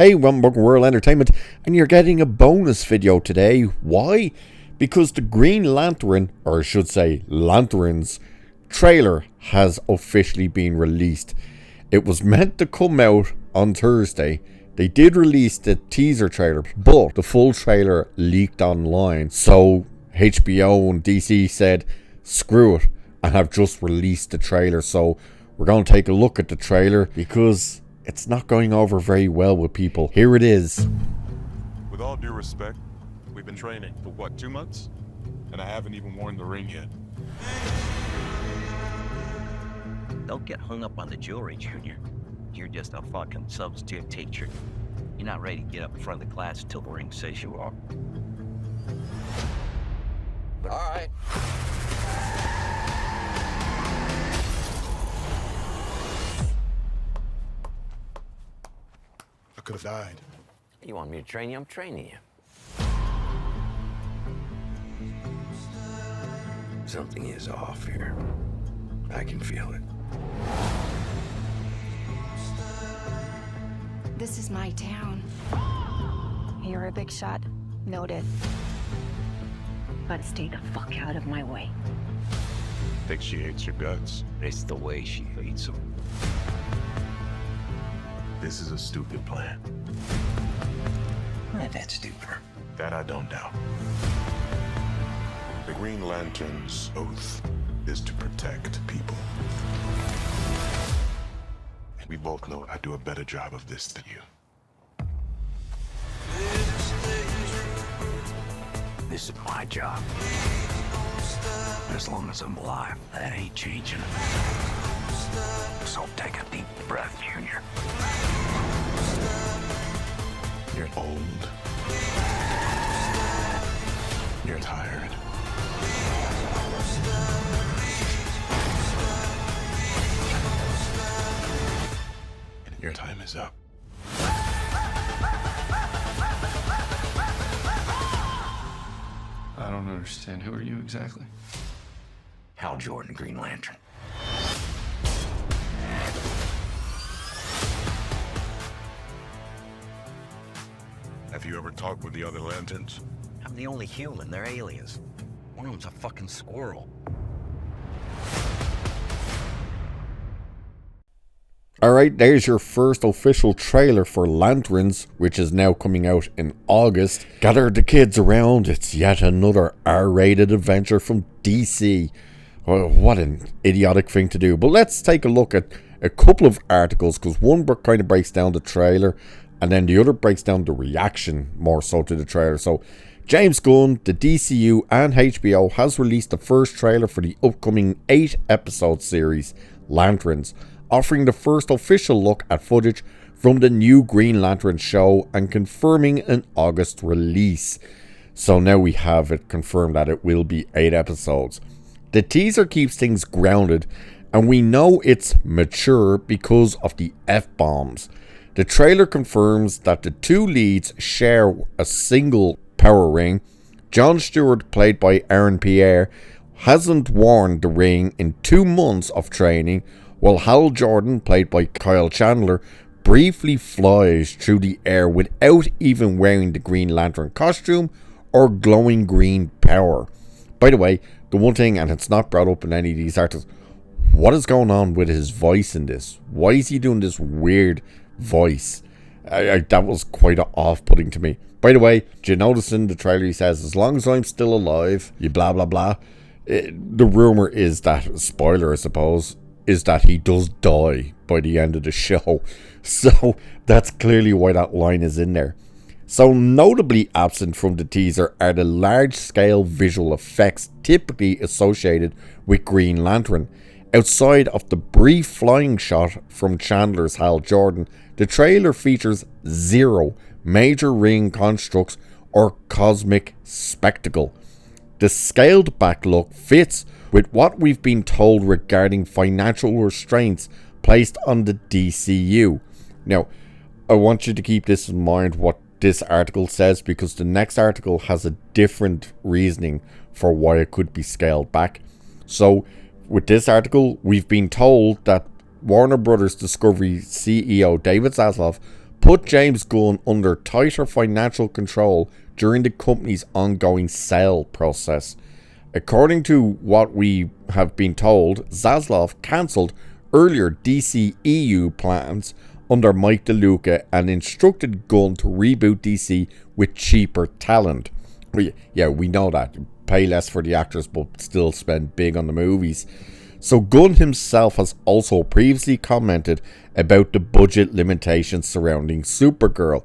Hey, welcome to World Entertainment, and you're getting a bonus video today. Why? Because the Green Lantern, or I should say Lanterns, trailer has officially been released. It was meant to come out on Thursday. They did release the teaser trailer, but the full trailer leaked online. So HBO and DC said, screw it, and have just released the trailer. So we're going to take a look at the trailer because it's not going over very well with people. Here it is. With all due respect, we've been training for what, 2 months? And I haven't even worn the ring yet. Don't get hung up on the jewelry, Junior. You're just a fucking substitute teacher. You're not ready to get up in front of the class until the ring says you are. All right. I could have died. You want me to train you? I'm training you. Something is off here. I can feel it. This is my town. You're a big shot. Noted. But stay the fuck out of my way. Think she hates your guts. It's the way she hates them. This is a stupid plan. Not that stupid. That I don't doubt. The Green Lantern's oath is to protect people. And we both know I do a better job of this than you. This is my job. As long as I'm alive, that ain't changing. So take a deep breath, Junior. You're old. You're tired. And your time is up. I don't understand. Who are you exactly? Hal Jordan, Green Lantern. Have you ever talked with the other Lanterns? I'm the only human. They're aliens. One of them's a fucking squirrel. Alright, there's your first official trailer for Lanterns, which is now coming out in August. Gather the kids around, it's yet another R-rated adventure from DC. Oh, what an idiotic thing to do. But let's take a look at a couple of articles, because one kind of breaks down the trailer, and then the other breaks down the reaction more so to the trailer. So, James Gunn, the DCU and HBO has released the first trailer for the upcoming 8-episode series, Lanterns, offering the first official look at footage from the new Green Lantern show and confirming an August release. So now we have it confirmed that it will be 8 episodes. The teaser keeps things grounded, and we know it's mature because of the F-bombs. The trailer confirms that the two leads share a single power ring. Jon Stewart, played by Aaron Pierre, hasn't worn the ring in 2 months of training, while Hal Jordan, played by Kyle Chandler, briefly flies through the air without even wearing the Green Lantern costume or glowing green power. By the way, the one thing, and it's not brought up in any of these articles, what is going on with his voice in this? Why is he doing this weird voice? That was quite off-putting to me. By the way, do you notice in the trailer he says, as long as I'm still alive, you blah blah blah. The rumour is that, spoiler I suppose, is that he does die by the end of the show. So that's clearly why that line is in there. So notably absent from the teaser are the large-scale visual effects typically associated with Green Lantern. Outside of the brief flying shot from Chandler's Hal Jordan, the trailer features zero major ring constructs or cosmic spectacle. The scaled back look fits with what we've been told regarding financial restraints placed on the DCU. Now, I want you to keep this in mind, what this article says, because the next article has a different reasoning for why it could be scaled back. So, with this article, we've been told that Warner Brothers Discovery CEO David Zaslav put James Gunn under tighter financial control during the company's ongoing sale process. According to what we have been told, Zaslav cancelled earlier DCEU plans under Mike DeLuca and instructed Gunn to reboot DC with cheaper talent. Yeah, we know that. Pay less for the actors but still spend big on the movies. So Gunn himself has also previously commented about the budget limitations surrounding Supergirl.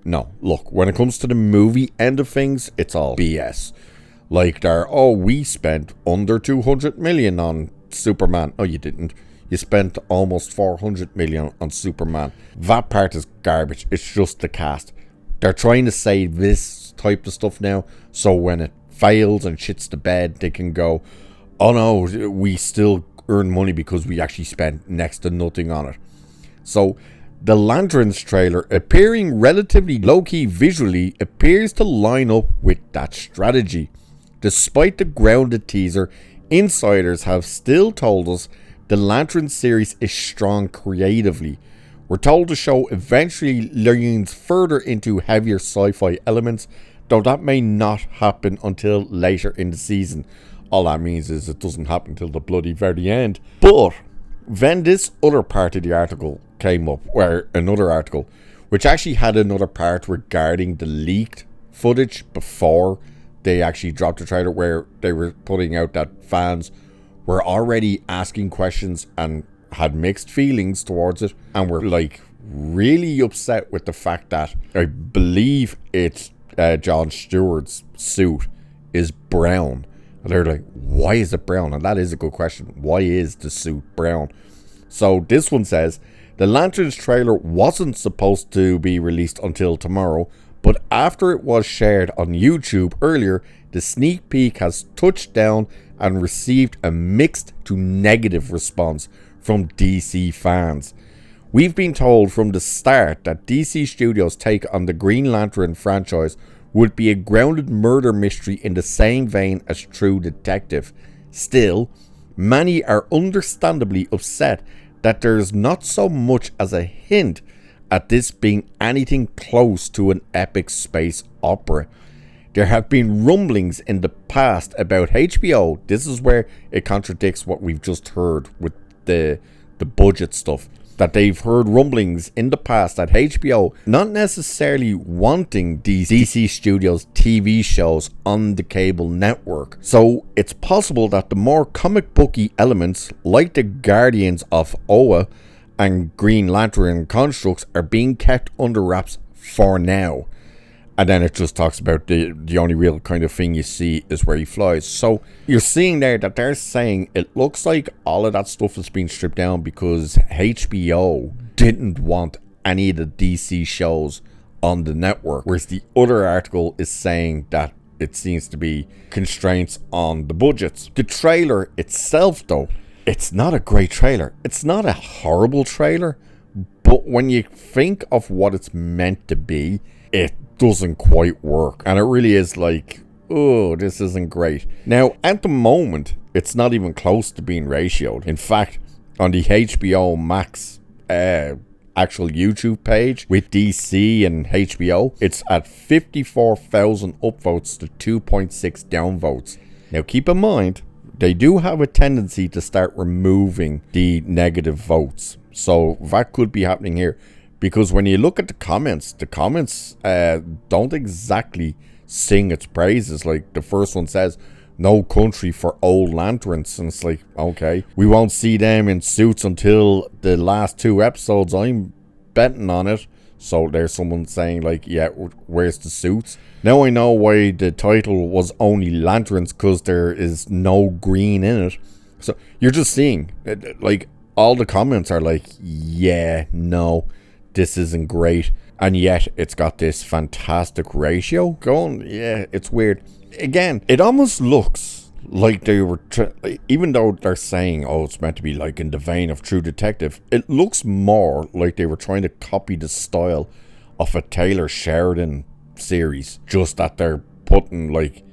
No, look, when it comes to the movie end of things, it's all BS. Like we spent under 200 million on Superman. Oh, you didn't. You spent almost 400 million on Superman. That part is garbage. It's just the cast. They're trying to say this type of stuff now, so when it fails and shits the bed, they can go, oh no, we still earn money because we actually spent next to nothing on it. So the Lanterns trailer, appearing relatively low-key visually, appears to line up with that strategy. Despite the grounded teaser, insiders have still told us the Lanterns series is strong creatively. We're told the show eventually leans further into heavier sci-fi elements, though that may not happen until later in the season. All that means is it doesn't happen till the bloody very end. But then this other part of the article came up, where another article, which actually had another part regarding the leaked footage before they actually dropped the trailer, where they were putting out that fans were already asking questions and had mixed feelings towards it, and were like really upset with the fact that I believe it's Jon Stewart's suit is brown. And they're like, why is it brown? And that is a good question. Why is the suit brown? So this one says, the Lanterns trailer wasn't supposed to be released until tomorrow, but after it was shared on YouTube earlier, the sneak peek has touched down and received a mixed to negative response from DC fans. We've been told from the start that DC Studios' take on the Green Lantern franchise would be a grounded murder mystery in the same vein as True Detective. Still, many are understandably upset that there's not so much as a hint at this being anything close to an epic space opera. There have been rumblings in the past about HBO. This is where it contradicts what we've just heard with the budget stuff. That they've heard rumblings in the past that HBO not necessarily wanting DC Studios TV shows on the cable network. So it's possible that the more comic booky elements like the Guardians of Oa and Green Lantern constructs are being kept under wraps for now. And then it just talks about the only real kind of thing you see is where he flies. So you're seeing there that they're saying it looks like all of that stuff is being stripped down because HBO didn't want any of the DC shows on the network. Whereas the other article is saying that it seems to be constraints on the budgets. The trailer itself, though, it's not a great trailer. It's not a horrible trailer. But when you think of what it's meant to be, it doesn't quite work, and it really is like, oh, this isn't great. Now at the moment it's not even close to being ratioed. In fact, on the HBO Max actual YouTube page with DC and HBO, it's at 54,000 upvotes to 2.6 downvotes. Now keep in mind, they do have a tendency to start removing the negative votes, so that could be happening here. Because when you look at the comments don't exactly sing its praises. Like the first one says, no country for old lanterns. And it's like, okay, we won't see them in suits until the last 2 episodes. I'm betting on it. So there's someone saying like, yeah, where's the suits? Now I know why the title was only Lanterns, because there is no green in it. So you're just seeing, like, all the comments are like, yeah, no, this isn't great, and yet it's got this fantastic ratio going. Yeah, it's weird. Again, it almost looks like they were even though they're saying, oh, it's meant to be like in the vein of True Detective, it looks more like they were trying to copy the style of a Taylor Sheridan series, just that they're putting like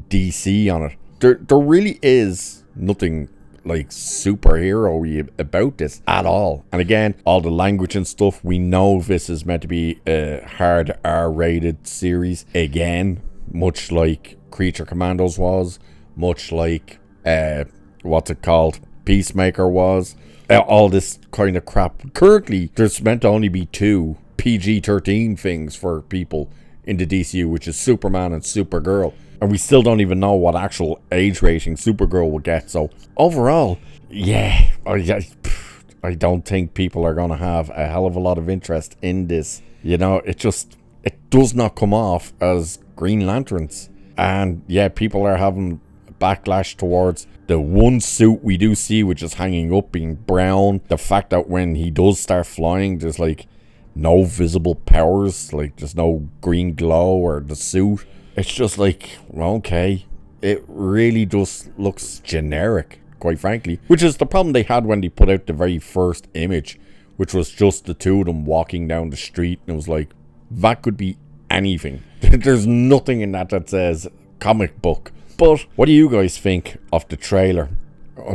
DC on it. There really is nothing like superhero-y about this at all. And again, all the language and stuff, we know this is meant to be a hard R-rated series again, much like Creature Commandos was, much like what's it called, Peacemaker was, all this kind of crap. Currently there's meant to only be 2 PG-13 things for people in the DCU, which is Superman and Supergirl, and we still don't even know what actual age rating Supergirl will get. So overall, yeah, I don't think people are going to have a hell of a lot of interest in this. You know, it does not come off as Green Lanterns. And yeah, people are having backlash towards the one suit we do see, which is hanging up, being brown. The fact that when he does start flying, there's like no visible powers, like there's no green glow or the suit. It's just like, okay, it really just looks generic, quite frankly, which is the problem they had when they put out the very first image, which was just the 2 of them walking down the street, and it was like, that could be anything. There's nothing in that says comic book. But what do you guys think of the trailer?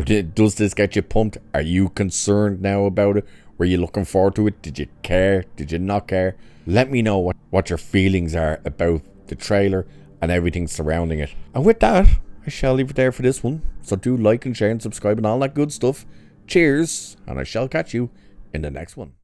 Does this get you pumped? Are you concerned now about it? Were you looking forward to it? Did you care? Did you not care? Let me know what your feelings are about the trailer and everything surrounding it. And with that, I shall leave it there for this one. So do like and share and subscribe and all that good stuff. Cheers, and I shall catch you in the next one.